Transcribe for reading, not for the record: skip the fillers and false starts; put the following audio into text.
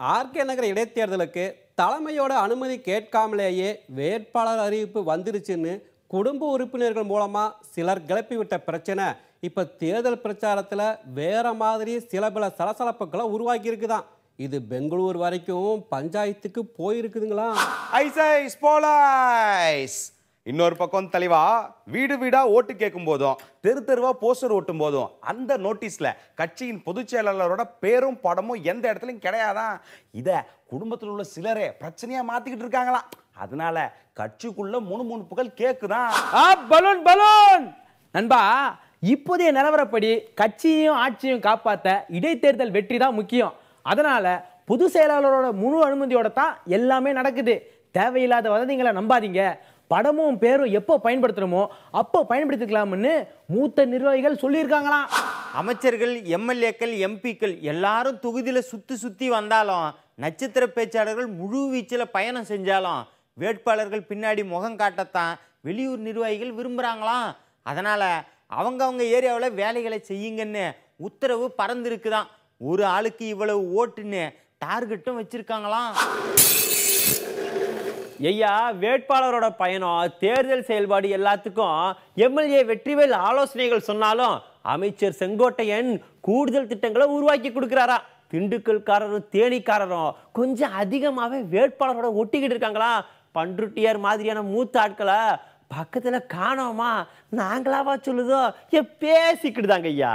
RK நகர இடைத்தேர்தலுக்கு தலைமையோட அனுமதி கேட்காமலேயே வேட்பாளர் அறிவிப்பு வந்துருச்சுன்னு குடும்ப உறுப்பினர்கள் மூலமா சிலர் கிளப்பி விட்ட பிரச்சனை இப்ப தேர்தல் பிரச்சாரத்துல வேற மாதிரி சில பல சலசலப்புகளை உருவாக்கி இருக்குதான். இது பெங்களூர் வரைக்கும் பஞ்சாயத்துக்கு போயிருக்குதுங்களா? இன்னொரு பக்கம் தலைவா வீடு வீடா ஓட்டு கேட்கும் போதும் தெரு தெருவா போஸ்டர் ஓட்டும் போதும் அந்த நோட்டீஸ்ல கட்சியின் பொதுச் செயலாளரோட பேரும் படமும் எந்த இடத்துலயும் கிடையாதான். இத குடும்பத்தில் உள்ள சிலரே பிரச்சனையா மாத்திக்கிட்டு இருக்காங்களா. அதனால கட்சிக்குள்ள முணுமுணுப்புகள் கேக்குதான். பலூன் பலூன் நண்பா, இப்போதைய நிலவரப்படி கட்சியையும் ஆட்சியும் காப்பாற்ற இடைத்தேர்தல் வெற்றி தான் முக்கியம். அதனால பொது செயலாளரோட முழு அனுமதியோட தான் எல்லாமே நடக்குது. தேவையில்லாத வதந்திகளை நம்பாதீங்க. படமும் பேரும் எப்போ பயன்படுத்தணுமோ அப்போ பயன்படுத்திக்கலாம்னு மூத்த நிர்வாகிகள் சொல்லியிருக்காங்களாம். அமைச்சர்கள், எம்எல்ஏக்கள், எம்பிக்கள் எல்லாரும் தொகுதியில் சுத்தி வந்தாலும், நட்சத்திர பேச்சாளர்கள் முழு வீச்சில் பயணம் செஞ்சாலும் வேட்பாளர்கள் பின்னாடி முகம் காட்டத்தான் வெளியூர் நிர்வாகிகள் விரும்புகிறாங்களாம். அதனால அவங்க ஏரியாவில் வேலைகளை செய்யுங்கன்னு உத்தரவு பறந்துருக்குதான். ஒரு ஆளுக்கு இவ்வளவு ஓட்டுன்னு டார்கெட்டும் வச்சிருக்காங்களாம். ஐயா, வேட்பாளரோட பயணம், தேர்தல் செயல்பாடு எல்லாத்துக்கும் எம்எல்ஏ வெற்றிவேல் ஆலோசனைகள் சொன்னாலும் அமைச்சர் செங்கோட்டையன் கூடுதல் திட்டங்களை உருவாக்கி கொடுக்கிறாரா. திண்டுக்கல்காரரும் தேனிக்காரரும் கொஞ்சம் அதிகமாகவே வேட்பாளரோட ஒட்டிக்கிட்டு இருக்காங்களா. பண்ருட்டியார் மாதிரியான மூத்த ஆட்களை பக்கத்துல காணோமா, நாங்களாவா சொல்லுதோ பேசிக்கிட்டு தாங்க ஐயா.